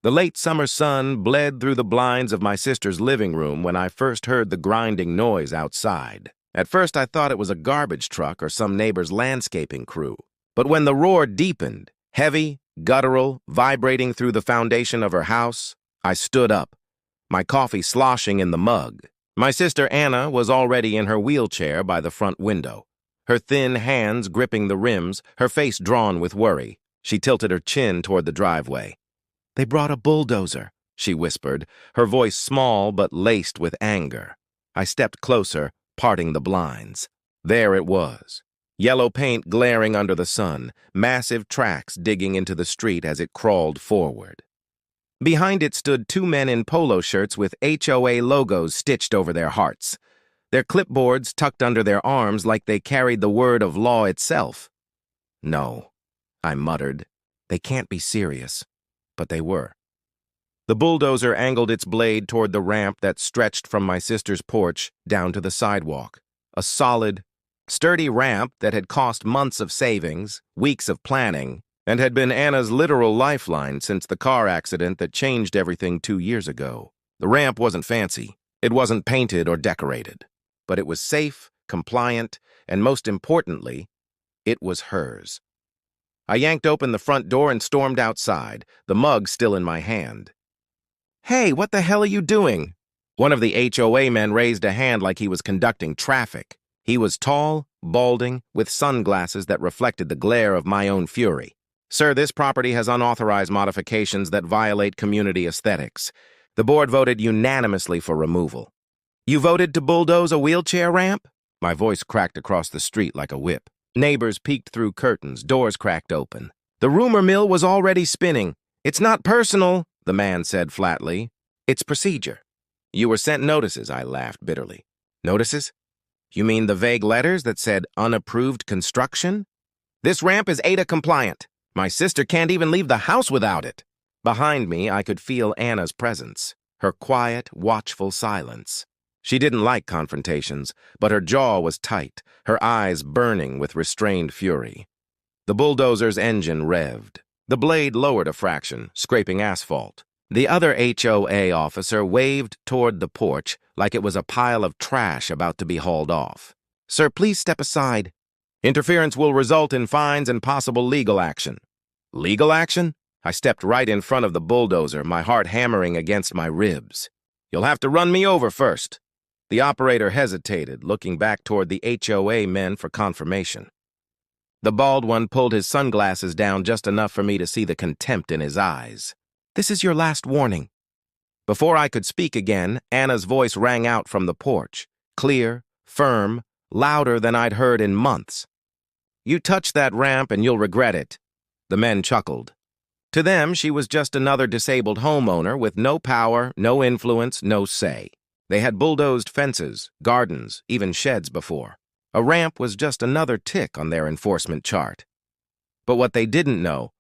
The late summer sun bled through the blinds of my sister's living room when I first heard the grinding noise outside. At first I thought it was a garbage truck or some neighbor's landscaping crew. But when the roar deepened, heavy, guttural, vibrating through the foundation of her house, I stood up, my coffee sloshing in the mug. My sister Anna was already in her wheelchair by the front window, her thin hands gripping the rims, her face drawn with worry. She tilted her chin toward the driveway. "They brought a bulldozer," she whispered, her voice small but laced with anger. I stepped closer, parting the blinds. There it was. Yellow paint glaring under the sun, massive tracks digging into the street as it crawled forward. Behind it stood two men in polo shirts with HOA logos stitched over their hearts, their clipboards tucked under their arms like they carried the word of law itself. "No," I muttered. "They can't be serious." But they were. The bulldozer angled its blade toward the ramp that stretched from my sister's porch down to the sidewalk. A solid, sturdy ramp that had cost months of savings, weeks of planning, and had been Anna's literal lifeline since the car accident that changed everything 2 years ago. The ramp wasn't fancy. It wasn't painted or decorated. But it was safe, compliant, and most importantly, it was hers. I yanked open the front door and stormed outside, the mug still in my hand. "Hey, what the hell are you doing?" One of the HOA men raised a hand like he was conducting traffic. He was tall, balding, with sunglasses that reflected the glare of my own fury. "Sir, this property has unauthorized modifications that violate community aesthetics. The board voted unanimously for removal." "You voted to bulldoze a wheelchair ramp?" My voice cracked across the street like a whip. Neighbors peeked through curtains, doors cracked open. "The rumor mill was already spinning. It's not personal," the man said flatly. "It's procedure." "You were sent notices," I laughed bitterly. "Notices? You mean the vague letters that said unapproved construction? This ramp is ADA compliant. My sister can't even leave the house without it." Behind me, I could feel Anna's presence, her quiet, watchful silence. She didn't like confrontations, but her jaw was tight, her eyes burning with restrained fury. The bulldozer's engine revved. The blade lowered a fraction, scraping asphalt. The other HOA officer waved toward the porch like it was a pile of trash about to be hauled off. "Sir, please step aside. Interference will result in fines and possible legal action." "Legal action?" I stepped right in front of the bulldozer, my heart hammering against my ribs. "You'll have to run me over first." The operator hesitated, looking back toward the HOA men for confirmation. The bald one pulled his sunglasses down just enough for me to see the contempt in his eyes. "This is your last warning." Before I could speak again, Anna's voice rang out from the porch, clear, firm, louder than I'd heard in months. "You touch that ramp and you'll regret it." The men chuckled. To them, she was just another disabled homeowner with no power, no influence, no say. They had bulldozed fences, gardens, even sheds before. A ramp was just another tick on their enforcement chart. But what they didn't know,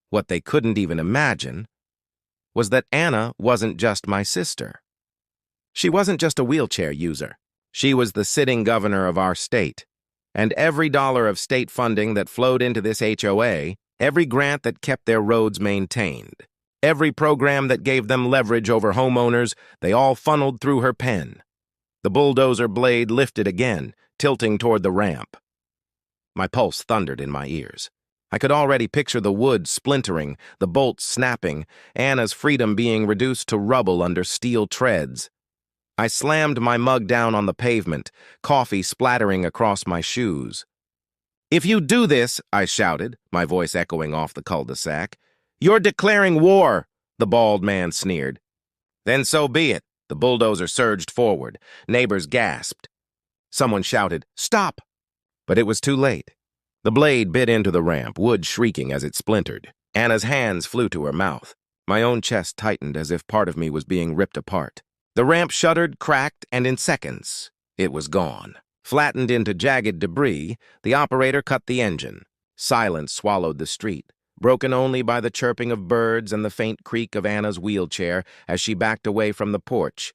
what they couldn't even imagine, was that Anna wasn't just my sister. She wasn't just a wheelchair user. She was the sitting governor of our state. And every dollar of state funding that flowed into this HOA, every grant that kept their roads maintained, every program that gave them leverage over homeowners, they all funneled through her pen. The bulldozer blade lifted again, tilting toward the ramp. My pulse thundered in my ears. I could already picture the wood splintering, the bolts snapping, Anna's freedom being reduced to rubble under steel treads. I slammed my mug down on the pavement, coffee splattering across my shoes. "If you do this," I shouted, my voice echoing off the cul-de-sac, "you're declaring war," the bald man sneered. "Then so be it." The bulldozer surged forward. Neighbors gasped. Someone shouted, "Stop!" But it was too late. The blade bit into the ramp, wood shrieking as it splintered. Anna's hands flew to her mouth. My own chest tightened as if part of me was being ripped apart. The ramp shuddered, cracked, and in seconds, it was gone. Flattened into jagged debris, the operator cut the engine. Silence swallowed the street, broken only by the chirping of birds and the faint creak of Anna's wheelchair as she backed away from the porch,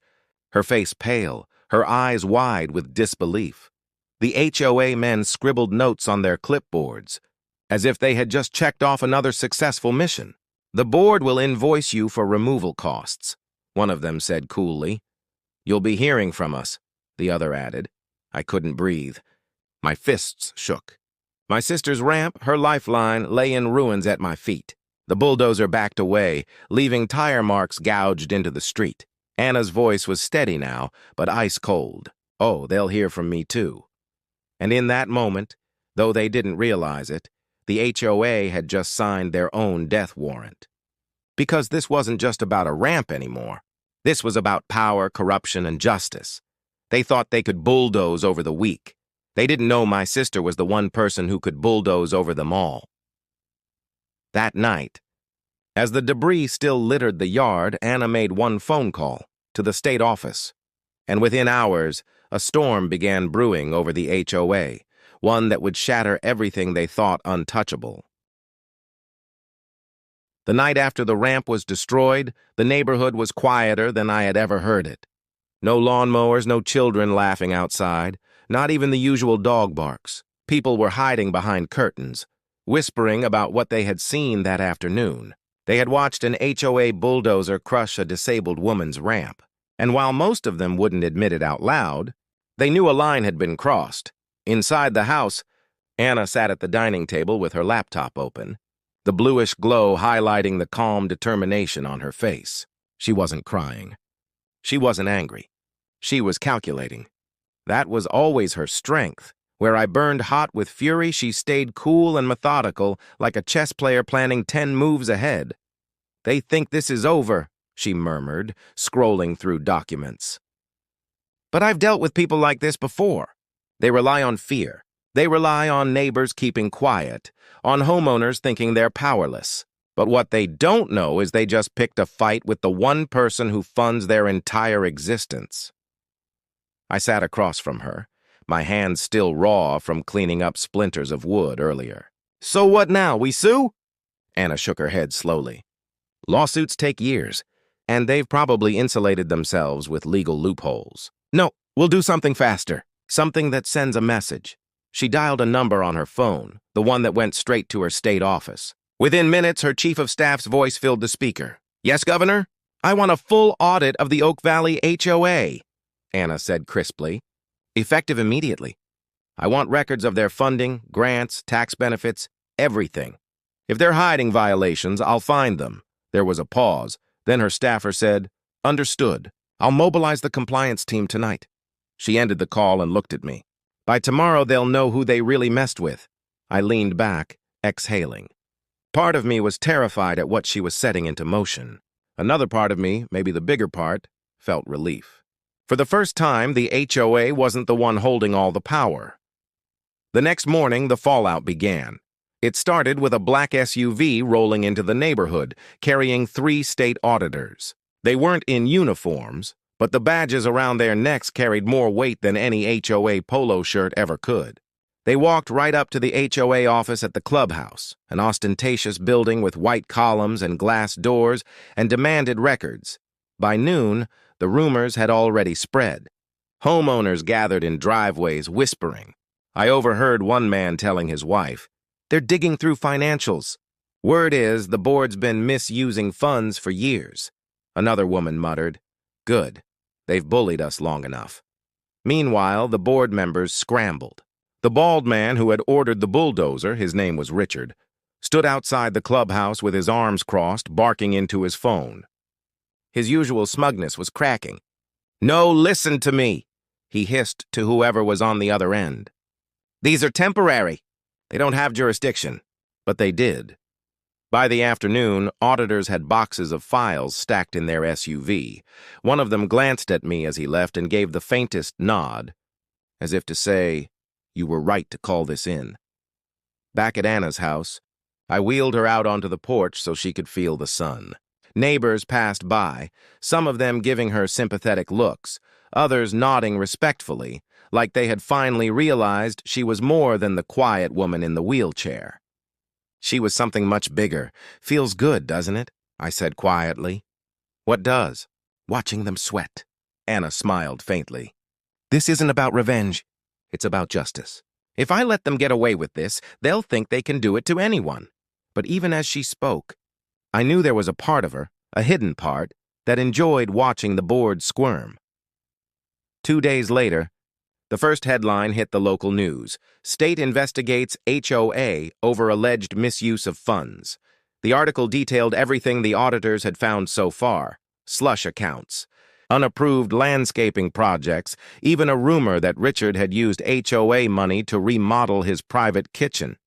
her face pale, her eyes wide with disbelief. The HOA men scribbled notes on their clipboards, as if they had just checked off another successful mission. "The board will invoice you for removal costs," one of them said coolly. "You'll be hearing from us," the other added. I couldn't breathe. My fists shook. My sister's ramp, her lifeline, lay in ruins at my feet. The bulldozer backed away, leaving tire marks gouged into the street. Anna's voice was steady now, but ice cold. "Oh, they'll hear from me too." And in that moment, though they didn't realize it, the HOA had just signed their own death warrant. Because this wasn't just about a ramp anymore. This was about power, corruption, and justice. They thought they could bulldoze over the weak. They didn't know my sister was the one person who could bulldoze over them all. That night, as the debris still littered the yard, Anna made one phone call to the state office. And within hours, a storm began brewing over the HOA, one that would shatter everything they thought untouchable. The night after the ramp was destroyed, the neighborhood was quieter than I had ever heard it. No lawnmowers, no children laughing outside, not even the usual dog barks. People were hiding behind curtains, whispering about what they had seen that afternoon. They had watched an HOA bulldozer crush a disabled woman's ramp, and while most of them wouldn't admit it out loud, they knew a line had been crossed. Inside the house, Anna sat at the dining table with her laptop open, the bluish glow highlighting the calm determination on her face. She wasn't crying. She wasn't angry. She was calculating. That was always her strength. Where I burned hot with fury, she stayed cool and methodical, like a chess player planning 10 moves ahead. "They think this is over," she murmured, scrolling through documents. "But I've dealt with people like this before. They rely on fear. They rely on neighbors keeping quiet, on homeowners thinking they're powerless. But what they don't know is they just picked a fight with the one person who funds their entire existence." I sat across from her, my hands still raw from cleaning up splinters of wood earlier. "So what now, we sue?" Anna shook her head slowly. "Lawsuits take years, and they've probably insulated themselves with legal loopholes. No, we'll do something faster, something that sends a message." She dialed a number on her phone, the one that went straight to her state office. Within minutes, her chief of staff's voice filled the speaker. "Yes, Governor? I want a full audit of the Oak Valley HOA," Anna said crisply. "Effective immediately. I want records of their funding, grants, tax benefits, everything. If they're hiding violations, I'll find them." There was a pause. Then her staffer said, "Understood. I'll mobilize the compliance team tonight." She ended the call and looked at me. "By tomorrow, they'll know who they really messed with." I leaned back, exhaling. Part of me was terrified at what she was setting into motion. Another part of me, maybe the bigger part, felt relief. For the first time, the HOA wasn't the one holding all the power. The next morning, the fallout began. It started with a black SUV rolling into the neighborhood, carrying 3 state auditors. They weren't in uniforms, but the badges around their necks carried more weight than any HOA polo shirt ever could. They walked right up to the HOA office at the clubhouse, an ostentatious building with white columns and glass doors, and demanded records. By noon, the rumors had already spread. Homeowners gathered in driveways whispering. I overheard one man telling his wife, "They're digging through financials. Word is the board's been misusing funds for years." Another woman muttered, "Good. They've bullied us long enough." Meanwhile, the board members scrambled. The bald man who had ordered the bulldozer, his name was Richard, stood outside the clubhouse with his arms crossed, barking into his phone. His usual smugness was cracking. "No, listen to me," he hissed to whoever was on the other end. "These are temporary. They don't have jurisdiction." But they did. By the afternoon, auditors had boxes of files stacked in their SUV. One of them glanced at me as he left and gave the faintest nod, as if to say, "You were right to call this in." Back at Anna's house, I wheeled her out onto the porch so she could feel the sun. Neighbors passed by, some of them giving her sympathetic looks, others nodding respectfully, like they had finally realized she was more than the quiet woman in the wheelchair. She was something much bigger. "Feels good, doesn't it?" I said quietly. "What does?" "Watching them sweat." Anna smiled faintly. "This isn't about revenge. It's about justice. If I let them get away with this, they'll think they can do it to anyone." But even as she spoke, I knew there was a part of her, a hidden part, that enjoyed watching the board squirm. 2 days later, the first headline hit the local news. State investigates HOA over alleged misuse of funds. The article detailed everything the auditors had found so far: slush accounts, unapproved landscaping projects, even a rumor that Richard had used HOA money to remodel his private kitchen.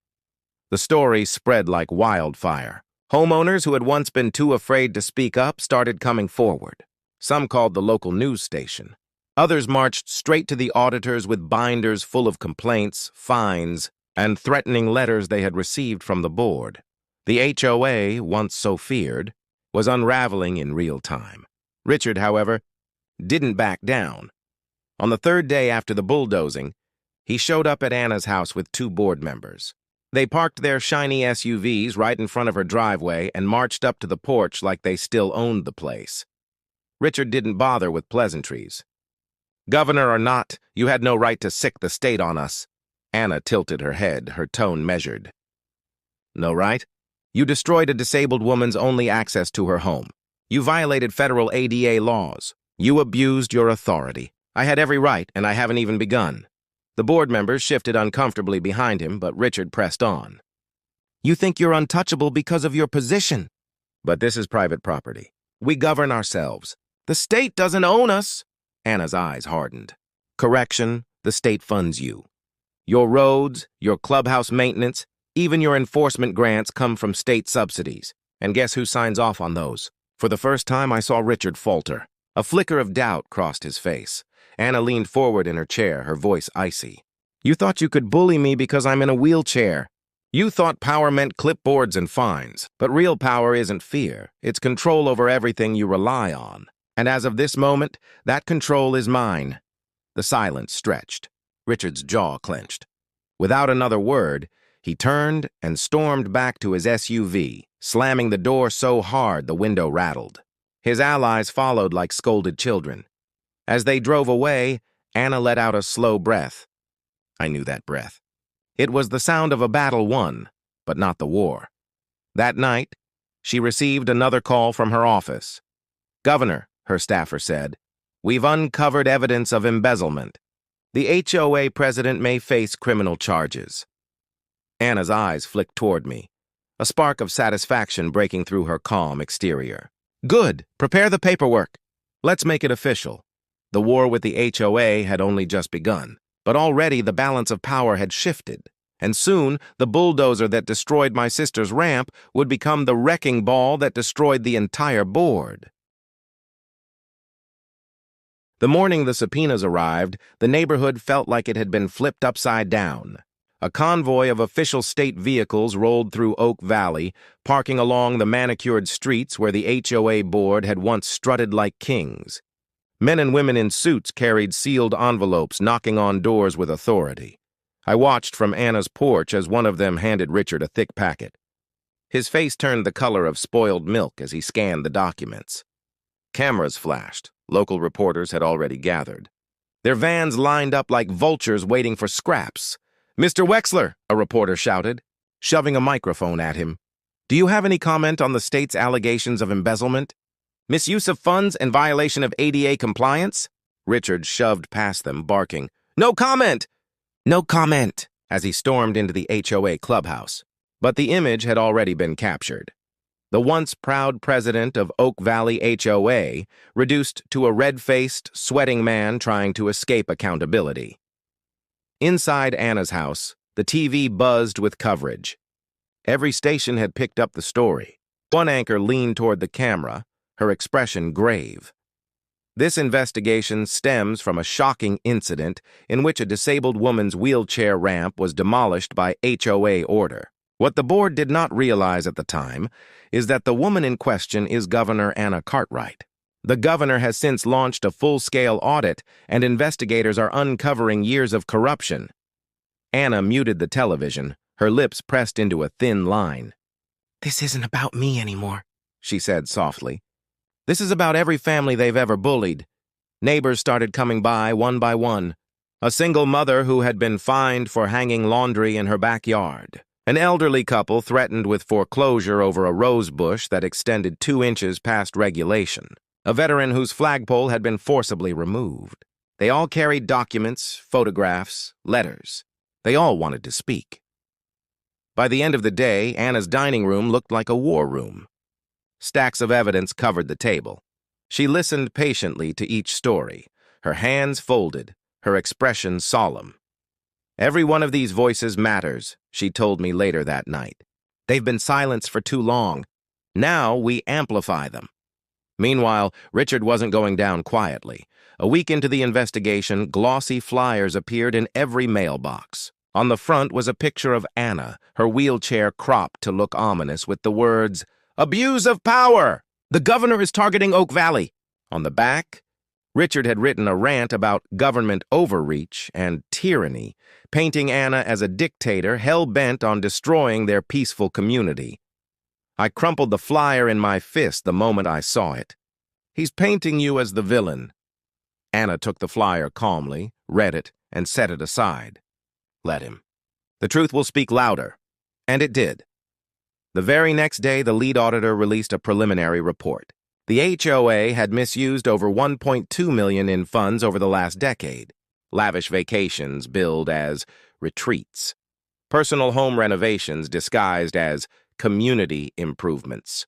The story spread like wildfire. Homeowners who had once been too afraid to speak up started coming forward. Some called the local news station. Others marched straight to the auditors with binders full of complaints, fines, and threatening letters they had received from the board. The HOA, once so feared, was unraveling in real time. Richard, however, didn't back down. On the third day after the bulldozing, he showed up at Anna's house with 2 board members. They parked their shiny SUVs right in front of her driveway and marched up to the porch like they still owned the place. Richard didn't bother with pleasantries. "Governor or not, you had no right to sick the state on us." Anna tilted her head, her tone measured. "No right? You destroyed a disabled woman's only access to her home. You violated federal ADA laws. You abused your authority. I had every right, and I haven't even begun." The board members shifted uncomfortably behind him, but Richard pressed on. "You think you're untouchable because of your position. But this is private property. We govern ourselves. The state doesn't own us." Anna's eyes hardened. "Correction, the state funds you. Your roads, your clubhouse maintenance, even your enforcement grants come from state subsidies. And guess who signs off on those?" For the first time, I saw Richard falter. A flicker of doubt crossed his face. Anna leaned forward in her chair, her voice icy. "You thought you could bully me because I'm in a wheelchair. You thought power meant clipboards and fines. But real power isn't fear. It's control over everything you rely on. And as of this moment, that control is mine." The silence stretched. Richard's jaw clenched. Without another word, he turned and stormed back to his SUV, slamming the door so hard the window rattled. His allies followed like scolded children. As they drove away, Anna let out a slow breath. I knew that breath. It was the sound of a battle won, but not the war. That night, she received another call from her office. "Governor," her staffer said, "we've uncovered evidence of embezzlement. The HOA president may face criminal charges." Anna's eyes flicked toward me, a spark of satisfaction breaking through her calm exterior. "Good. Prepare the paperwork. Let's make it official." The war with the HOA had only just begun, but already the balance of power had shifted, and soon the bulldozer that destroyed my sister's ramp would become the wrecking ball that destroyed the entire board. The morning the subpoenas arrived, the neighborhood felt like it had been flipped upside down. A convoy of official state vehicles rolled through Oak Valley, parking along the manicured streets where the HOA board had once strutted like kings. Men and women in suits carried sealed envelopes, knocking on doors with authority. I watched from Anna's porch as one of them handed Richard a thick packet. His face turned the color of spoiled milk as he scanned the documents. Cameras flashed. Local reporters had already gathered. Their vans lined up like vultures waiting for scraps. "Mr. Wexler," a reporter shouted, shoving a microphone at him. "Do you have any comment on the state's allegations of embezzlement? Misuse of funds and violation of ADA compliance?" Richard shoved past them, barking, "No comment! No comment!" as he stormed into the HOA clubhouse. But the image had already been captured. The once proud president of Oak Valley HOA reduced to a red-faced, sweating man trying to escape accountability. Inside Anna's house, the TV buzzed with coverage. Every station had picked up the story. One anchor leaned toward the camera, her expression grave. This investigation stems from a shocking incident in which a disabled woman's wheelchair ramp was demolished by HOA order. What the board did not realize at the time is that the woman in question is Governor Anna Cartwright. The governor has since launched a full-scale audit, and investigators are uncovering years of corruption. Anna muted the television, her lips pressed into a thin line. "This isn't about me anymore," she said softly. "This is about every family they've ever bullied." Neighbors started coming by one. A single mother who had been fined for hanging laundry in her backyard. An elderly couple threatened with foreclosure over a rose bush that extended 2 inches past regulation. A veteran whose flagpole had been forcibly removed. They all carried documents, photographs, letters. They all wanted to speak. By the end of the day, Anna's dining room looked like a war room. Stacks of evidence covered the table. She listened patiently to each story, her hands folded, her expression solemn. Every one of these voices matters, she told me later that night. They've been silenced for too long. Now we amplify them. Meanwhile, Richard wasn't going down quietly. A week into the investigation, glossy flyers appeared in every mailbox. On the front was a picture of Anna, her wheelchair cropped to look ominous with the words, "Abuse of power! The governor is targeting Oak Valley." On the back, Richard had written a rant about government overreach and tyranny, painting Anna as a dictator hell-bent on destroying their peaceful community. I crumpled the flyer in my fist the moment I saw it. "He's painting you as the villain." Anna took the flyer calmly, read it, and set it aside. Let him. The truth will speak louder. And it did. The very next day, the lead auditor released a preliminary report. The HOA had misused over $1.2 million in funds over the last decade. Lavish vacations billed as retreats. Personal home renovations disguised as community improvements.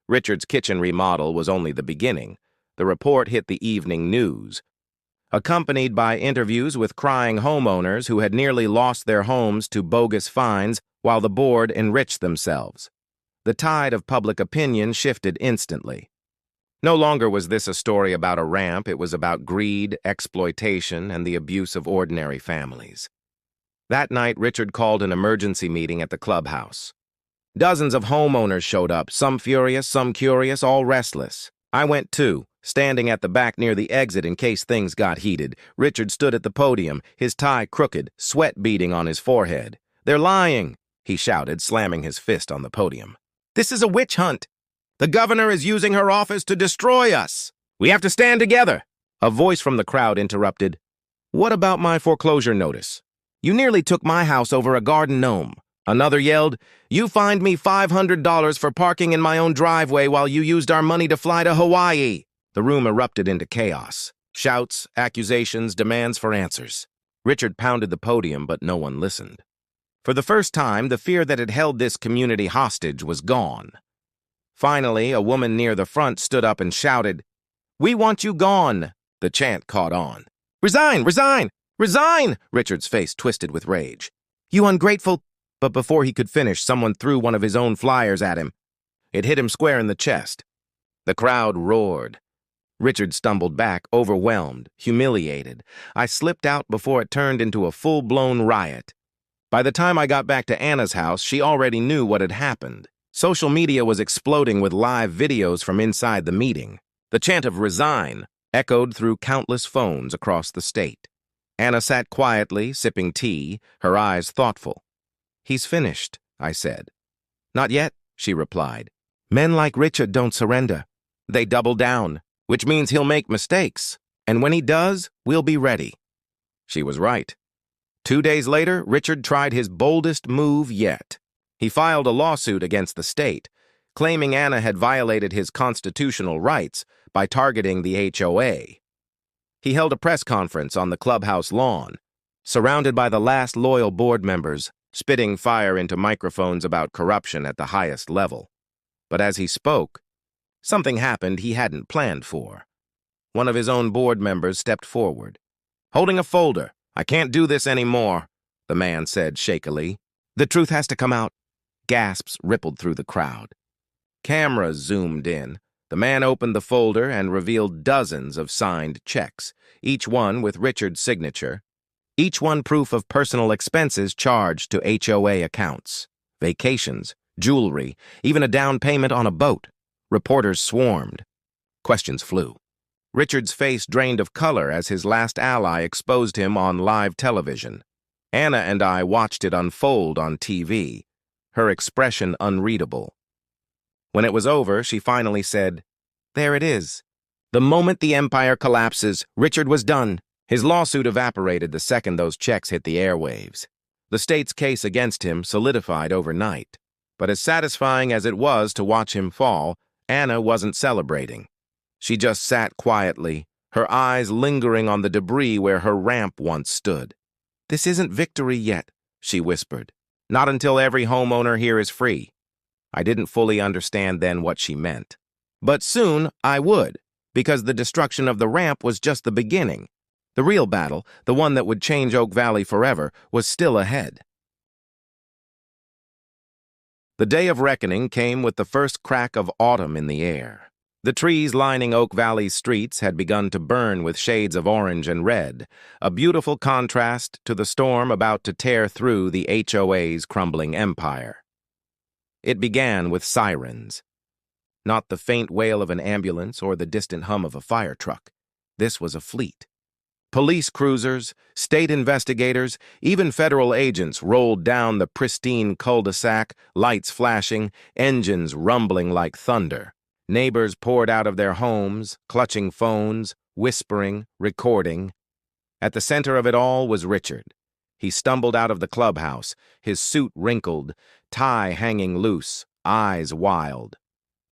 Richard's kitchen remodel was only the beginning. The report hit the evening news, accompanied by interviews with crying homeowners who had nearly lost their homes to bogus fines while the board enriched themselves. The tide of public opinion shifted instantly. No longer was this a story about a ramp, it was about greed, exploitation, and the abuse of ordinary families. That night, Richard called an emergency meeting at the clubhouse. Dozens of homeowners showed up, some furious, some curious, all restless. I went too, standing at the back near the exit in case things got heated. Richard stood at the podium, his tie crooked, sweat beading on his forehead. "They're lying," he shouted, slamming his fist on the podium. "This is a witch hunt. The governor is using her office to destroy us. We have to stand together." A voice from the crowd interrupted. "What about my foreclosure notice? You nearly took my house over a garden gnome." Another yelled, "You fined me $500 for parking in my own driveway while you used our money to fly to Hawaii." The room erupted into chaos. Shouts, accusations, demands for answers. Richard pounded the podium, but no one listened. For the first time, the fear that had held this community hostage was gone. Finally, a woman near the front stood up and shouted, "We want you gone." The chant caught on. "Resign! Resign! Resign!" Richard's face twisted with rage. "You ungrateful—" But before he could finish, someone threw one of his own flyers at him. It hit him square in the chest. The crowd roared. Richard stumbled back, overwhelmed, humiliated. I slipped out before it turned into a full-blown riot. By the time I got back to Anna's house, she already knew what had happened. Social media was exploding with live videos from inside the meeting. The chant of "resign" echoed through countless phones across the state. Anna sat quietly, sipping tea, her eyes thoughtful. "He's finished," I said. "Not yet," she replied. "Men like Richard don't surrender. They double down, which means he'll make mistakes. And when he does, we'll be ready." She was right. 2 days later, Richard tried his boldest move yet. He filed a lawsuit against the state, claiming Anna had violated his constitutional rights by targeting the HOA. He held a press conference on the clubhouse lawn, surrounded by the last loyal board members, spitting fire into microphones about corruption at the highest level. But as he spoke, something happened he hadn't planned for. One of his own board members stepped forward. "Holding a folder. I can't do this anymore," the man said shakily. "The truth has to come out." Gasps rippled through the crowd. Cameras zoomed in. The man opened the folder and revealed dozens of signed checks, each one with Richard's signature. Each one proof of personal expenses charged to HOA accounts, vacations, jewelry, even a down payment on a boat. Reporters swarmed. Questions flew. Richard's face drained of color as his last ally exposed him on live television. Anna and I watched it unfold on TV, her expression unreadable. When it was over, she finally said, "There it is." The moment the empire collapses, Richard was done. His lawsuit evaporated the second those checks hit the airwaves. The state's case against him solidified overnight. But as satisfying as it was to watch him fall, Anna wasn't celebrating. She just sat quietly, her eyes lingering on the debris where her ramp once stood. "This isn't victory yet," she whispered. "Not until every homeowner here is free." I didn't fully understand then what she meant. But soon I would, because the destruction of the ramp was just the beginning. The real battle, the one that would change Oak Valley forever, was still ahead. The day of reckoning came with the first crack of autumn in the air. The trees lining Oak Valley's streets had begun to burn with shades of orange and red, a beautiful contrast to the storm about to tear through the HOA's crumbling empire. It began with sirens. Not the faint wail of an ambulance or the distant hum of a fire truck. This was a fleet. Police cruisers, state investigators, even federal agents rolled down the pristine cul-de-sac, lights flashing, engines rumbling like thunder. Neighbors poured out of their homes, clutching phones, whispering, recording. At the center of it all was Richard. He stumbled out of the clubhouse, his suit wrinkled, tie hanging loose, eyes wild.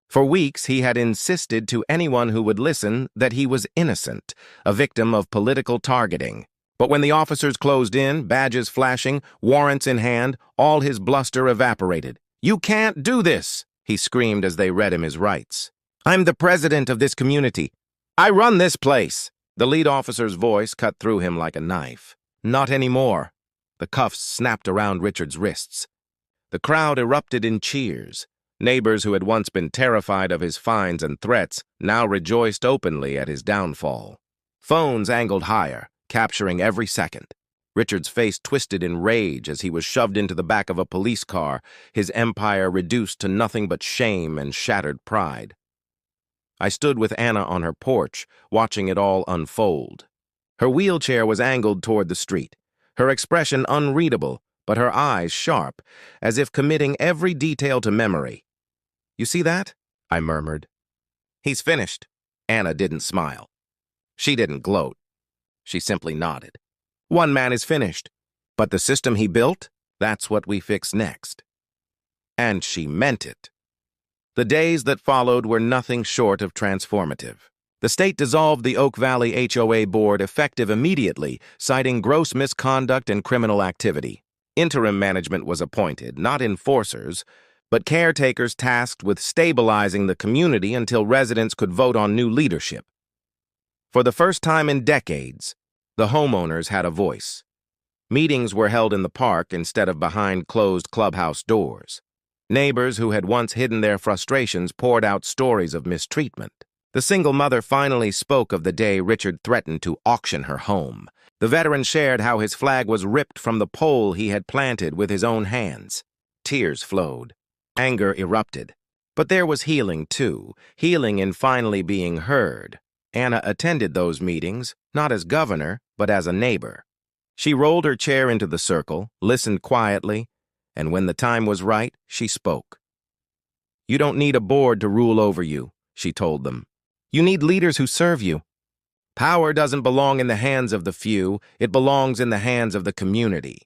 For weeks, he had insisted to anyone who would listen that he was innocent, a victim of political targeting. But when the officers closed in, badges flashing, warrants in hand, all his bluster evaporated. "You can't do this," he screamed as they read him his rights. "I'm the president of this community. I run this place." The lead officer's voice cut through him like a knife. "Not anymore." The cuffs snapped around Richard's wrists. The crowd erupted in cheers. Neighbors who had once been terrified of his fines and threats now rejoiced openly at his downfall. Phones angled higher, capturing every second. Richard's face twisted in rage as he was shoved into the back of a police car, his empire reduced to nothing but shame and shattered pride. I stood with Anna on her porch, watching it all unfold. Her wheelchair was angled toward the street, her expression unreadable, but her eyes sharp, as if committing every detail to memory. "You see that?" I murmured. "He's finished." Anna didn't smile. She didn't gloat. She simply nodded. "One man is finished, but the system he built, that's what we fix next." And she meant it. The days that followed were nothing short of transformative. The state dissolved the Oak Valley HOA board effective immediately, citing gross misconduct and criminal activity. Interim management was appointed, not enforcers, but caretakers tasked with stabilizing the community until residents could vote on new leadership. For the first time in decades, the homeowners had a voice. Meetings were held in the park instead of behind closed clubhouse doors. Neighbors who had once hidden their frustrations poured out stories of mistreatment. The single mother finally spoke of the day Richard threatened to auction her home. The veteran shared how his flag was ripped from the pole he had planted with his own hands. Tears flowed. Anger erupted. But there was healing, too, healing in finally being heard. Anna attended those meetings, not as governor, but as a neighbor. She rolled her chair into the circle, listened quietly, and when the time was right, she spoke. "You don't need a board to rule over you," she told them. "You need leaders who serve you. Power doesn't belong in the hands of the few, it belongs in the hands of the community."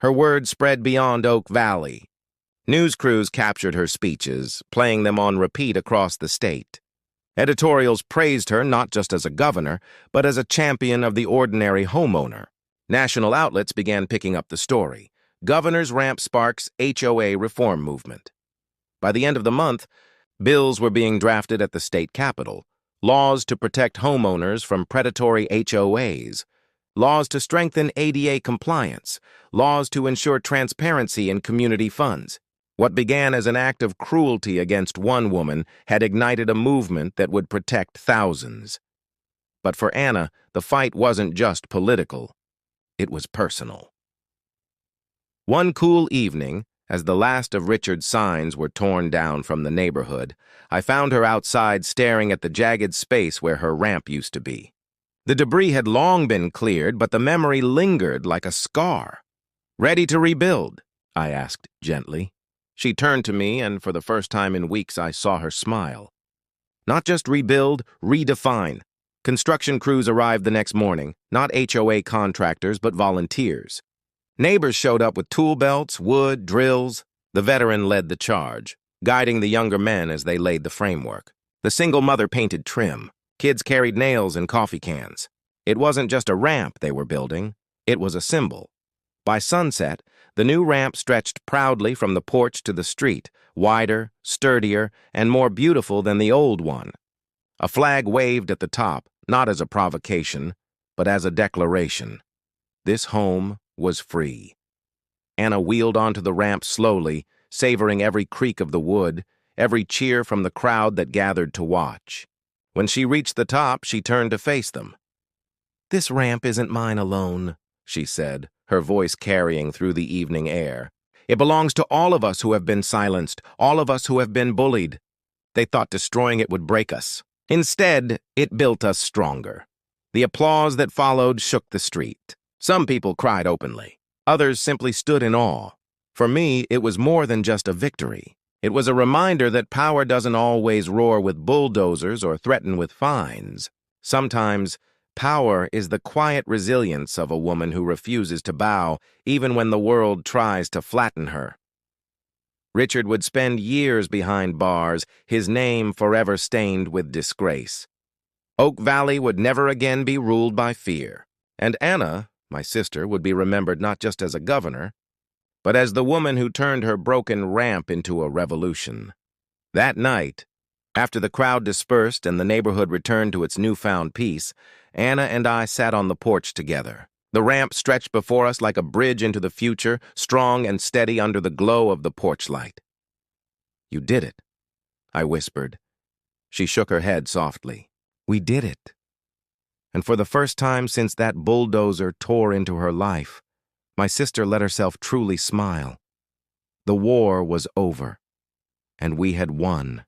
Her words spread beyond Oak Valley. News crews captured her speeches, playing them on repeat across the state. Editorials praised her not just as a governor, but as a champion of the ordinary homeowner. National outlets began picking up the story. Governor's ramp sparks HOA reform movement. By the end of the month, bills were being drafted at the state capitol. Laws to protect homeowners from predatory HOAs. Laws to strengthen ADA compliance. Laws to ensure transparency in community funds. What began as an act of cruelty against one woman had ignited a movement that would protect thousands. But for Anna, the fight wasn't just political. It was personal. One cool evening, as the last of Richard's signs were torn down from the neighborhood, I found her outside staring at the jagged space where her ramp used to be. The debris had long been cleared, but the memory lingered like a scar. "Ready to rebuild?" I asked gently. She turned to me, and for the first time in weeks I saw her smile. Not just rebuild, redefine. Construction crews arrived the next morning, not HOA contractors, but volunteers. Neighbors showed up with tool belts, wood, drills. The veteran led the charge, guiding the younger men as they laid the framework. The single mother painted trim. Kids carried nails and coffee cans. It wasn't just a ramp they were building, it was a symbol. By sunset, the new ramp stretched proudly from the porch to the street, wider, sturdier, and more beautiful than the old one. A flag waved at the top, not as a provocation, but as a declaration. This home was free. Anna wheeled onto the ramp slowly, savoring every creak of the wood, every cheer from the crowd that gathered to watch. When she reached the top, she turned to face them. "This ramp isn't mine alone," she said, her voice carrying through the evening air. "It belongs to all of us who have been silenced, all of us who have been bullied. They thought destroying it would break us. Instead, it built us stronger." The applause that followed shook the street. Some people cried openly. Others simply stood in awe. For me, it was more than just a victory. It was a reminder that power doesn't always roar with bulldozers or threaten with fines. Sometimes, power is the quiet resilience of a woman who refuses to bow even when the world tries to flatten her. Richard would spend years behind bars, his name forever stained with disgrace. Oak Valley would never again be ruled by fear. And Anna, my sister, would be remembered not just as a governor, but as the woman who turned her broken ramp into a revolution. That night, after the crowd dispersed and the neighborhood returned to its newfound peace, Anna and I sat on the porch together. The ramp stretched before us like a bridge into the future, strong and steady under the glow of the porch light. "You did it," I whispered. She shook her head softly. "We did it." And for the first time since that bulldozer tore into her life, my sister let herself truly smile. The war was over, and we had won.